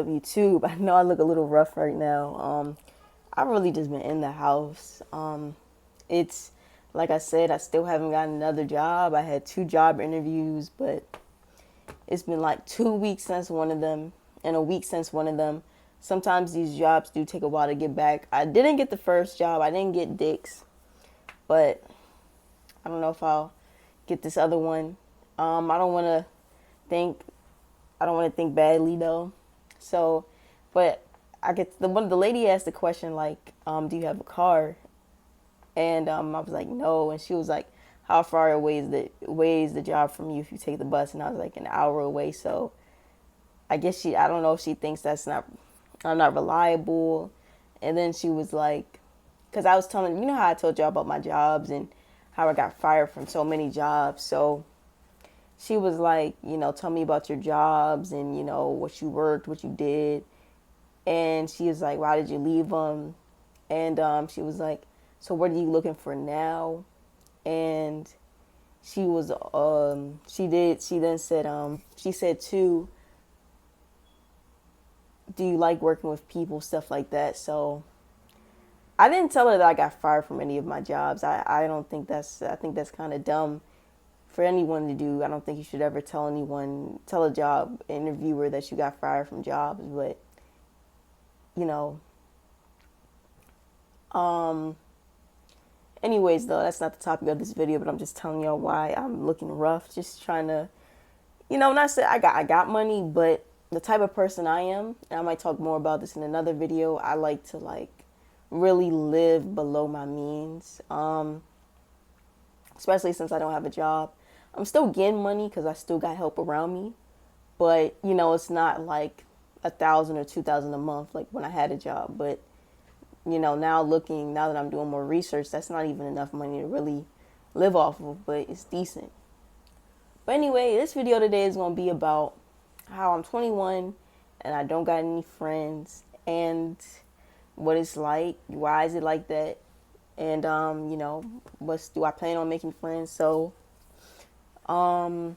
YouTube. I know I look a little rough right now. I've really just been in the house. It's like I said, I still haven't gotten another job. I had two job interviews, but it's been like 2 weeks since one of them and a week since one of them. Sometimes these jobs do take a while to get back. I didn't get the first job. I didn't get Dick's, but I don't know if I'll get this other one. I don't want to think. I don't want to think badly though. So, but I get the lady asked the question like, "Do you have a car?" And I was like, "No," and she was like, "How far away is the job from you if you take the bus?" And I was like, "An hour away." So I guess I don't know if she thinks I'm not reliable. And then she was like, because I was telling, you know how I told y'all about my jobs and how I got fired from so many jobs. So she was like, tell me about your jobs and, what you worked, what you did. And she was like, why did you leave them? And she was like, so what are you looking for now? And she then said, she said too, do you like working with people, stuff like that. So I didn't tell her that I got fired from any of my jobs. I don't think I think that's kind of dumb for anyone to do. I don't think you should ever tell a job interviewer that you got fired from jobs. But, you know, um, anyways, though, that's not the topic of this video, but I'm just telling y'all why I'm looking rough. Just trying to, not say I got money, but the type of person I am, and I might talk more about this in another video, I like to really live below my means. Especially since I don't have a job. I'm still getting money because I still got help around me, but it's not like 1,000 or 2,000 a month like when I had a job. But now that I'm doing more research, that's not even enough money to really live off of, but it's decent. But anyway, this video today is going to be about how I'm 21 and I don't got any friends and what it's like, why is it like that, and do I plan on making friends? So, um,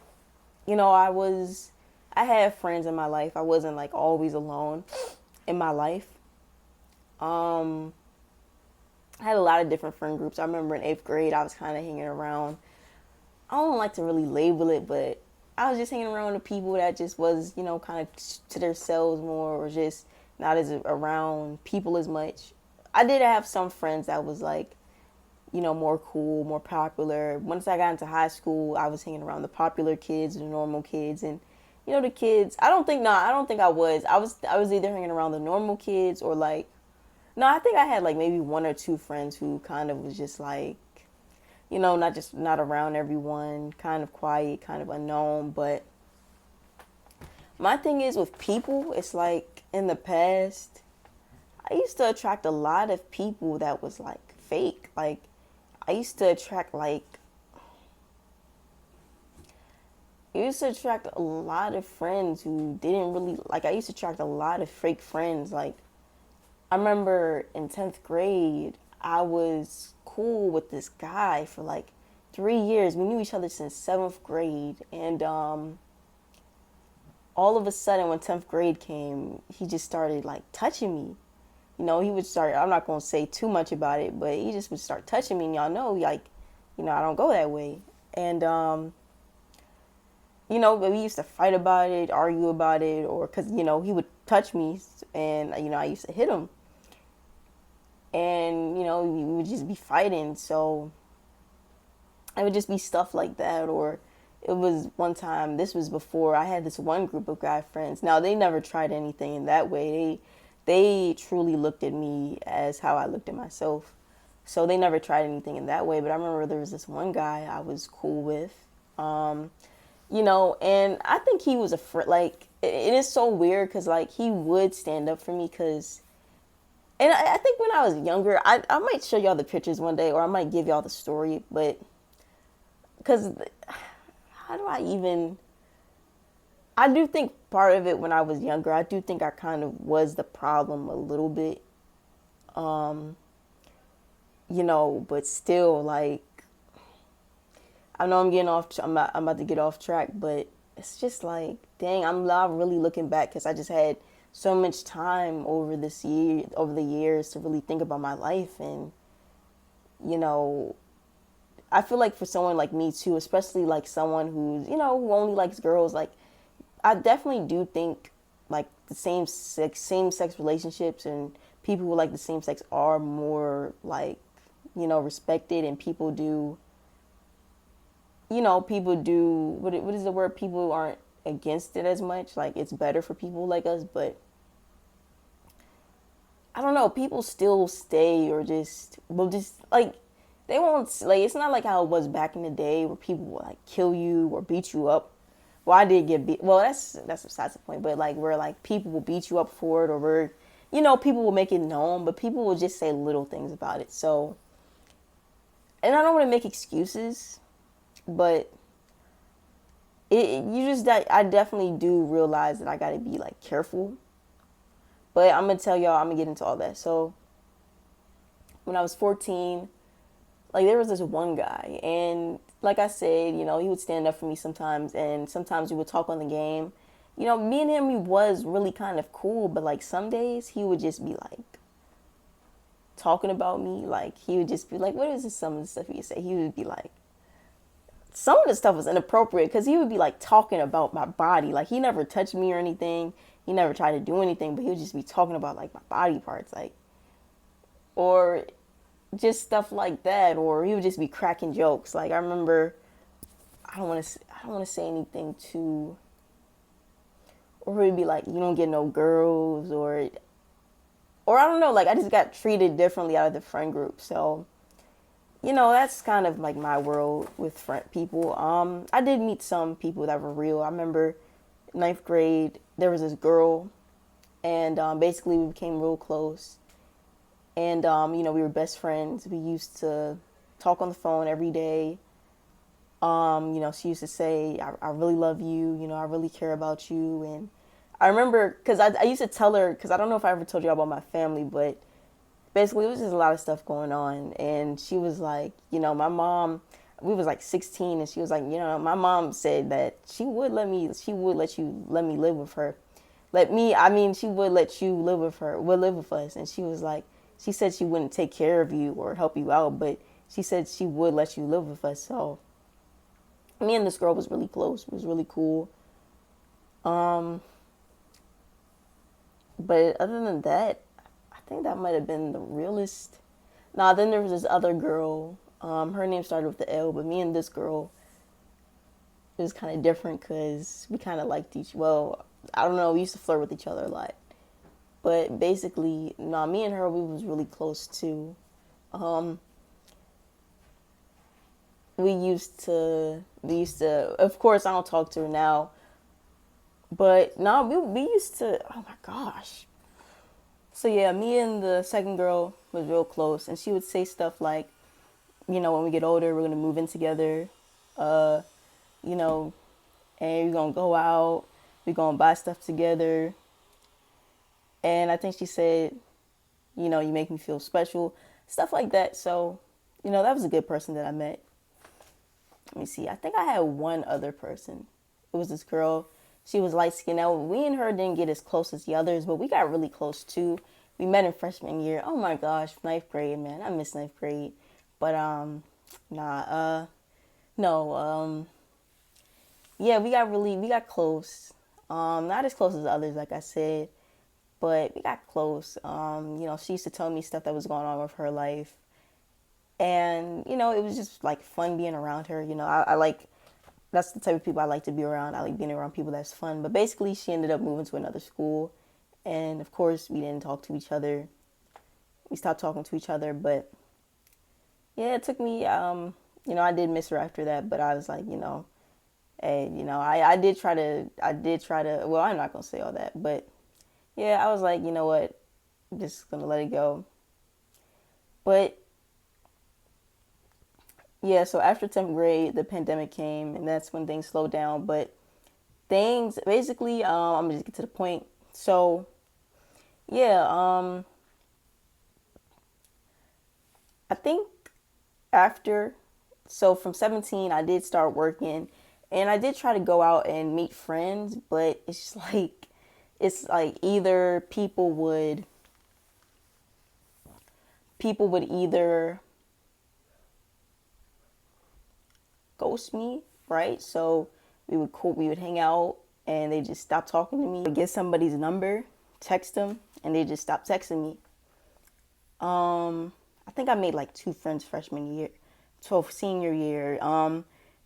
I had friends in my life. I wasn't like always alone in my life. Um, I had a lot of different friend groups. I remember in 8th grade, I was kind of hanging around. I don't like to really label it, but I was just hanging around with people that just was, kind of to themselves more, or just not as around people as much. I did have some friends that was like, more cool, more popular. Once I got into high school, I was hanging around the popular kids, the normal kids, and the kids. I don't think I was. I was either hanging around the normal kids or like, no, I think I had like maybe one or two friends who kind of was just like, not around everyone, kind of quiet, kind of unknown. But my thing is with people, it's like in the past, I used to attract a lot of people that was like fake. Like I used to attract like I used to attract a lot of friends who didn't really like. I used to attract a lot of fake friends. Like I remember in 10th grade, I was cool with this guy for like 3 years. We knew each other since 7th grade, and all of a sudden, when 10th grade came, he just started like touching me. He would start. I'm not gonna say too much about it, but he just would start touching me, and y'all know, like, I don't go that way, and but we used to fight about it, argue about it, or because he would touch me, and I used to hit him, and we would just be fighting. So it would just be stuff like that. Or it was one time, this was before I had this one group of guy friends. Now they never tried anything in that way. They truly looked at me as how I looked at myself. So they never tried anything in that way. But I remember there was this one guy I was cool with. And I think he was a like, it is so weird because like he would stand up for me because, and I think when I was younger, I might show y'all the pictures one day, or I might give y'all the story, but because how do I even, I do think part of it when I was younger, I do think I kind of was the problem a little bit, um, but still, like, I know I'm about to get off track, but it's just like, dang, I'm not really looking back because I just had so much time over the years to really think about my life. And you know, I feel like for someone like me too, especially like someone who's, who only likes girls, like I definitely do think like the same sex relationships and people who like the same sex are more like, respected, and people do what is the word? People aren't against it as much. Like it's better for people like us, but I don't know, people still stay or just like they won't, like it's not like how it was back in the day where people would like kill you or beat you up. Well, I did get beat. Well, that's besides the point. But like where like people will beat you up for it, or where people will make it known, but people will just say little things about it. So, and I don't want to make excuses, but you just I definitely do realize that I got to be like careful. But I'm gonna tell y'all, I'm gonna get into all that. So when I was 14, like there was this one guy, and like I said, he would stand up for me sometimes, and sometimes we would talk on the game. Me and him, we was really kind of cool, but like some days he would just be like talking about me. Like he would just be like, what is this? Some of the stuff he would say, he would be like, some of the stuff was inappropriate because he would be like talking about my body. Like he never touched me or anything. He never tried to do anything, but he would just be talking about like my body parts, like, or just stuff like that. Or he would just be cracking jokes. Like I remember, I don't want to say anything too, or he'd be like, you don't get no girls, or I don't know, like I just got treated differently out of the friend group. So that's kind of like my world with friend people. I did meet some people that were real. I remember ninth grade, there was this girl, and basically we became real close. And we were best friends. We used to talk on the phone every day. She used to say, I really love you. I really care about you. And I remember, because I used to tell her, because I don't know if I ever told you about my family, but basically it was just a lot of stuff going on. And she was like, my mom, we was like 16, and she was like, my mom said that she would let me live with her. She would let you live with her, would live with us. And she was like, she said she wouldn't take care of you or help you out, but she said she would let you live with us. So me and this girl was really close. It was really cool. But other than that, I think that might have been the realest. Nah, then there was this other girl. Her name started with the L, but me and this girl, it was kind of different because we kind of liked well, I don't know, we used to flirt with each other a lot. But basically, nah, me and her, we was really close too. Um, we used to, of course, I don't talk to her now, but no, we used to, oh my gosh. So yeah, me and the second girl was real close, and she would say stuff like, when we get older, we're gonna move in together, uh, you know, and we're gonna go out, we're gonna buy stuff together. And I think she said, you make me feel special, stuff like that. So, that was a good person that I met. Let me see. I think I had one other person. It was this girl. She was light skinned. Now, we and her didn't get as close as the others, but we got really close too. We met in freshman year. Oh my gosh, ninth grade, man. I miss ninth grade. But, nah, no, yeah, we got close. Not as close as others, like I said, but we got close. She used to tell me stuff that was going on with her life. And, it was just like fun being around her. I like, that's the type of people I like to be around. I like being around people that's fun. But basically, she ended up moving to another school. And of course, we didn't talk to each other. We stopped talking to each other. But yeah, it took me, I did miss her after that. But I was like, hey, I did try to, well, I'm not going to say all that. But yeah, I was like, you know what? I'm just going to let it go. But yeah, so after 10th grade, the pandemic came, and that's when things slowed down. But things, basically, I'm gonna just get to the point. So, yeah, I think after, so from 17, I did start working, and I did try to go out and meet friends, but it's just like, it's like either people would either ghost me, right? So we would hang out and they just stop talking to me. I'd get somebody's number, text them, and they just stop texting me. I think I made like two friends freshman year, 12th senior year.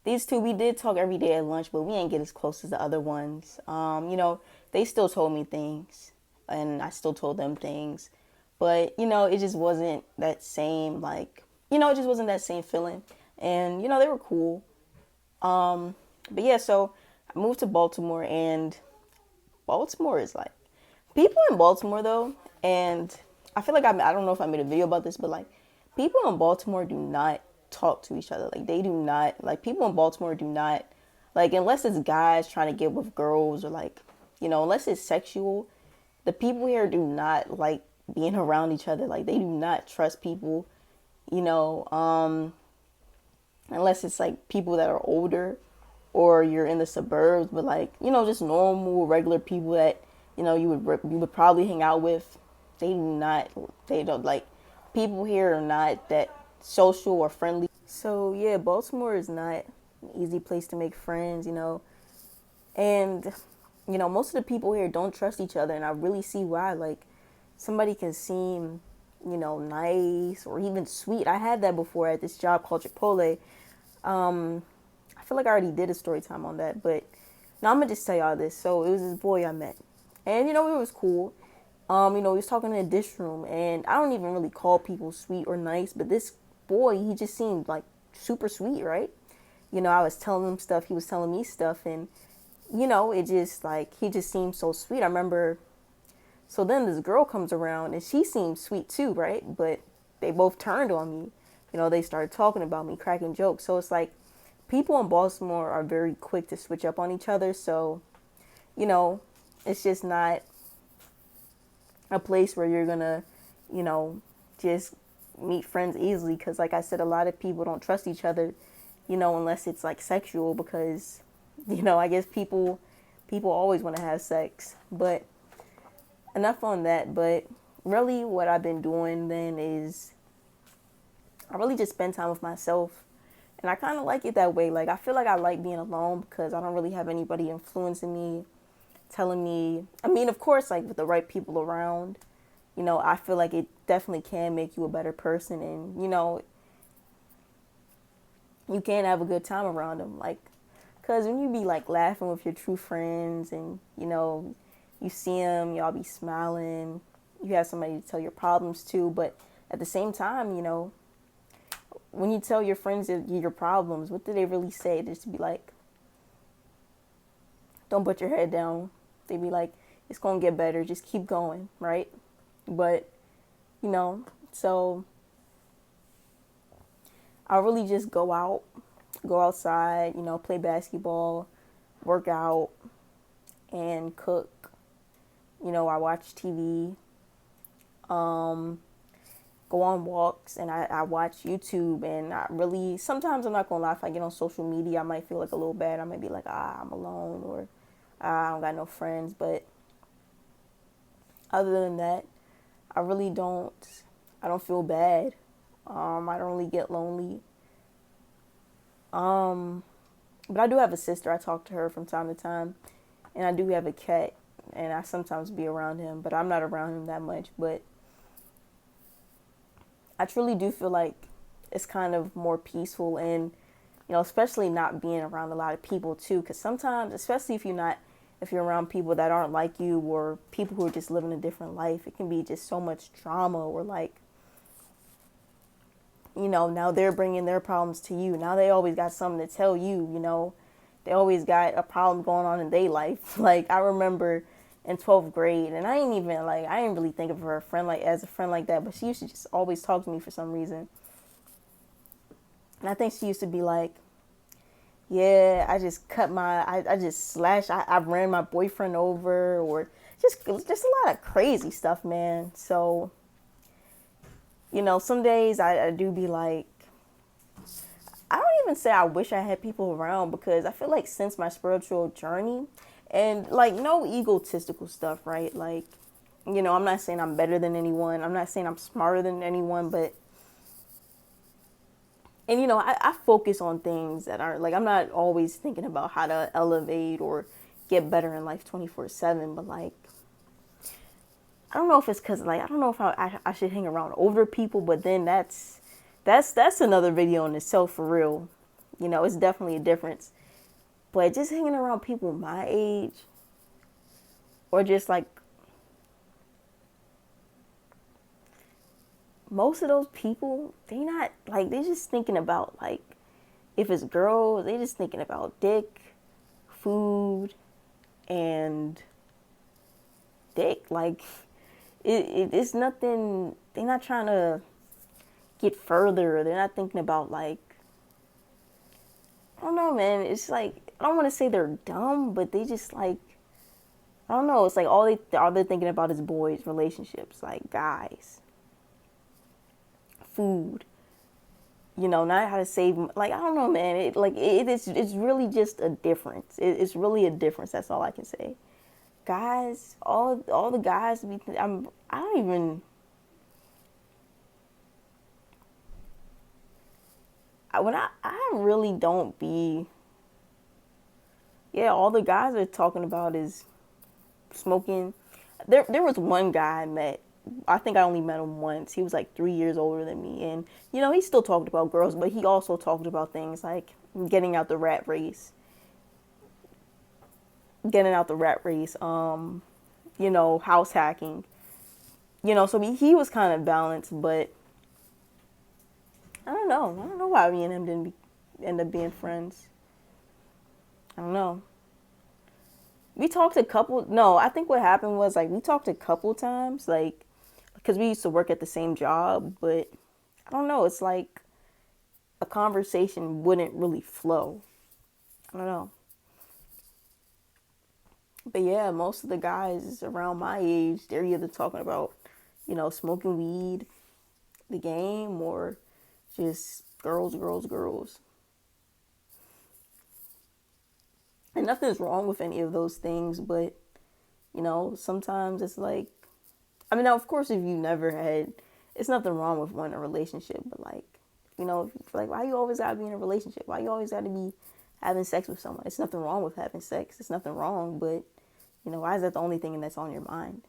These two we did talk every day at lunch, but we didn't get as close as the other ones. They still told me things, and I still told them things, but it just wasn't that same it just wasn't that same feeling. And they were cool. But yeah, so I moved to Baltimore, and Baltimore is like people in Baltimore though, and I feel like I don't know if I made a video about this, but like people in Baltimore do not talk to each other. Like they do not like people in Baltimore do not like unless it's guys trying to get with girls or like unless it's sexual. The people here do not like being around each other. Like they do not trust people. You know, unless it's like people that are older or you're in the suburbs, but like just normal regular people that you would probably hang out with. They don't like people here are not that social or friendly. So yeah, Baltimore is not an easy place to make friends. And most of the people here don't trust each other, and I really see why. Like somebody can seem nice or even sweet. I had that before at this job called Chipotle. I feel like I already did a story time on that, but now I'm gonna just tell y'all this. So it was this boy I met, and it was cool. He was talking in a dish room, and I don't even really call people sweet or nice, but this boy, he just seemed like super sweet, right? I was telling him stuff, he was telling me stuff, and it just like he just seemed so sweet. I remember. So then this girl comes around, and she seemed sweet too, right? But they both turned on me. They started talking about me, cracking jokes. So it's like people in Baltimore are very quick to switch up on each other. So, it's just not a place where you're gonna, just meet friends easily. Because, like I said, a lot of people don't trust each other, unless it's like sexual. Because, I guess people always want to have sex. But enough on that. But really, what I've been doing then is I really just spend time with myself. And I kind of like it that way. Like, I feel like I like being alone because I don't really have anybody influencing me, telling me. I mean, of course, like with the right people around, I feel like it definitely can make you a better person. And, you can have a good time around them. Like, because when you be like laughing with your true friends and, you see them, y'all be smiling, you have somebody to tell your problems to. But at the same time, when you tell your friends your problems, what do they really say? Just to be like, don't put your head down. They be like, it's going to get better. Just keep going, right? But, so I really just go outside, play basketball, work out, and cook. I watch TV, go on walks, and I watch YouTube. And sometimes I'm not gonna lie, if I get on social media, I might feel like a little bad. I might be like, I'm alone, or I don't got no friends. But other than that, I don't feel bad. I don't really get lonely. But I do have a sister. I talk to her from time to time, and I do have a cat, and I sometimes be around him, but I'm not around him that much. But I truly do feel like it's kind of more peaceful, and especially not being around a lot of people too, because sometimes, especially if you're around people that aren't like you, or people who are just living a different life, it can be just so much drama, or like, now they're bringing their problems to you. Now they always got something to tell you. They always got a problem going on in their life. Like I remember in 12th grade, and I didn't really think of her as a friend like that, but she used to just always talk to me for some reason. And I think she used to be like, yeah, I just I just slashed, I ran my boyfriend over, or just a lot of crazy stuff, man. So, some days I do be like, I don't even say I wish I had people around, because I feel like since my spiritual journey, And like, no egotistical stuff, right? Like, I'm not saying I'm better than anyone. I'm not saying I'm smarter than anyone, but, and I focus on things that aren't like, I'm not always thinking about how to elevate or get better in life 24/7, but like, I don't know if it's because like, I don't know if I should hang around older people, but then that's another video in itself for real. It's definitely a difference. But just hanging around people my age, or just like, most of those people, they not like, they just thinking about like, if it's girls, they just thinking about dick, food, and dick. Like, it's nothing. They're not trying to get further. They're not thinking about like, I don't know, man. It's like, I don't want to say they're dumb, but they just like, I don't know. It's like all they're thinking about is boys, relationships, like guys, food. Not how to save. Like, I don't know, man. It's really just a difference. It's really a difference. That's all I can say. Guys, all the guys be. I don't even. I really don't be. Yeah, all the guys are talking about is smoking. There was one guy I met. I think I only met him once. He was like 3 years older than me, and he still talked about girls, but he also talked about things like getting out the rat race, house hacking. So he was kind of balanced, but I don't know. I don't know why me and him didn't end up being friends. I don't know. We talked a couple. No, I think what happened was like we talked a couple times, like because we used to work at the same job, but I don't know. It's like a conversation wouldn't really flow. I don't know. But yeah, most of the guys around my age, they're either talking about, smoking weed, the game, or just girls, girls, girls. And nothing's wrong with any of those things, but, sometimes it's like, I mean, now, of course, if you never had, it's nothing wrong with wanting a relationship, but like, like, why you always gotta be in a relationship? Why you always gotta be having sex with someone? It's nothing wrong with having sex. It's nothing wrong, but, why is that the only thing that's on your mind?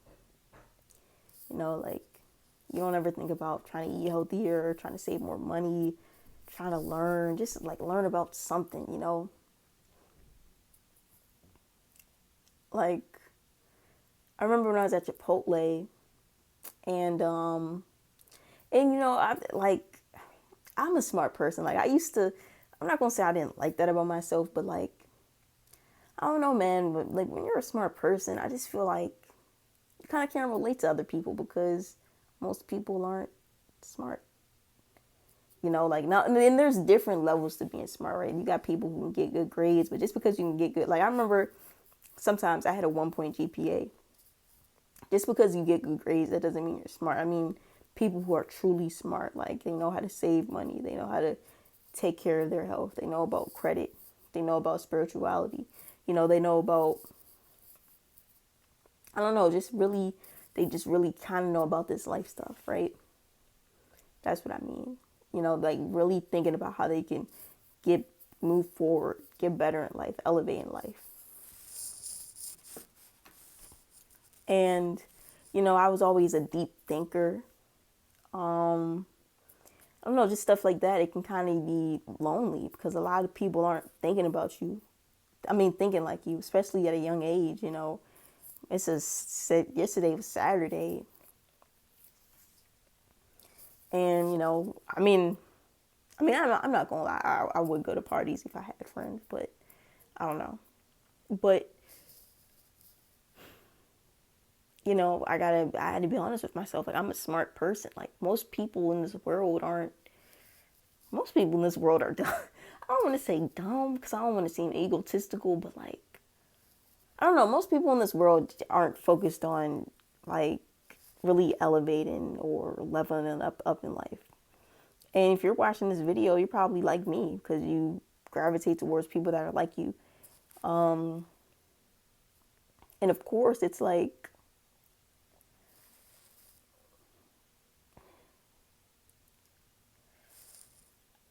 Like, you don't ever think about trying to eat healthier, or trying to save more money, trying to learn, just like learn about something. Like, I remember when I was at Chipotle, and I like, I'm a smart person. Like, I used to, I'm not gonna say I didn't like that about myself, but like, I don't know, man. But like, when you're a smart person, I just feel like you kind of can't relate to other people because most people aren't smart. Like, now, and then there's different levels to being smart, right? You got people who can get good grades, but just because you can get good, like, I remember sometimes I had a 1 point GPA. Just because you get good grades, that doesn't mean you're smart. I mean, people who are truly smart, like, they know how to save money, they know how to take care of their health, they know about credit, they know about spirituality, they know about, I don't know, they just really kind of know about this life stuff, right? That's what I mean. Like, really thinking about how they can move forward, get better in life, elevate in life. And, I was always a deep thinker. I don't know, just stuff like that. It can kind of be lonely because a lot of people aren't thinking about you. I mean, thinking like you, especially at a young age. Yesterday was Saturday, and I'm not gonna lie. I would go to parties if I had friends, but I don't know. But I had to be honest with myself. Like, I'm a smart person. Like, most people in this world aren't. Most people in this world are dumb. I don't want to say dumb because I don't want to seem egotistical, but like, I don't know. Most people in this world aren't focused on like really elevating or leveling up in life. And if you're watching this video, you're probably like me because you gravitate towards people that are like you. And of course, it's like,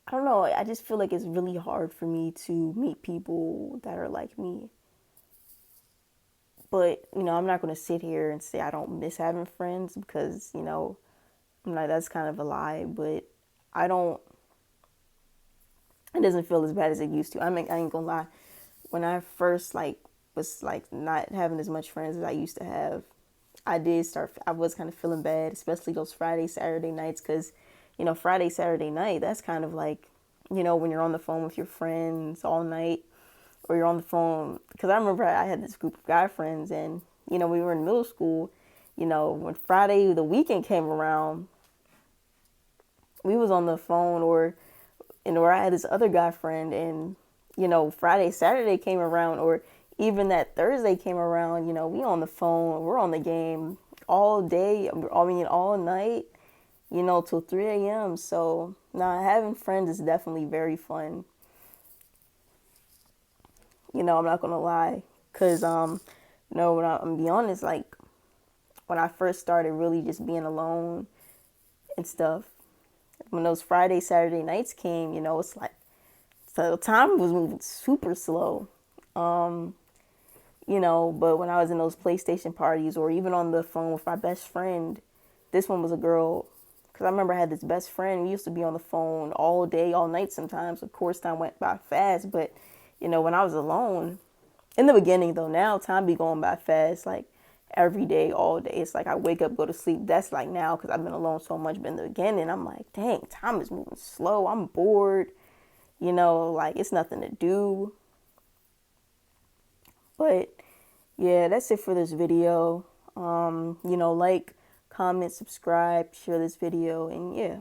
I don't know, I just feel like it's really hard for me to meet people that are like me. But, I'm not going to sit here and say I don't miss having friends because, I'm not, that's kind of a lie, but I don't, it doesn't feel as bad as it used to. I ain't gonna lie. When I first like was like not having as much friends as I used to have, I was kind of feeling bad, especially those Friday, Saturday nights, because, Friday, Saturday night, that's kind of like, when you're on the phone with your friends all night, or you're on the phone, because I remember I had this group of guy friends, and, we were in middle school, when Friday, the weekend came around, we was on the phone, or I had this other guy friend, and, Friday, Saturday came around, or even that Thursday came around, we on the phone, we're on the game all day, I mean, all night, till 3 a.m. So, nah, having friends is definitely very fun. I'm not gonna lie, cause when I'm gonna be honest, like when I first started really just being alone and stuff, when those Friday, Saturday nights came, it's like, so time was moving super slow. But when I was in those PlayStation parties or even on the phone with my best friend, this one was a girl, because I remember I had this best friend. We used to be on the phone all day, all night sometimes. Of course, time went by fast, but, when I was alone, in the beginning though, now time be going by fast, like every day, all day. It's like I wake up, go to sleep. That's like now because I've been alone so much. But in the beginning, I'm like, dang, time is moving slow. I'm bored, like it's nothing to do. But yeah, that's it for this video. Like, comment, subscribe, share this video, and yeah.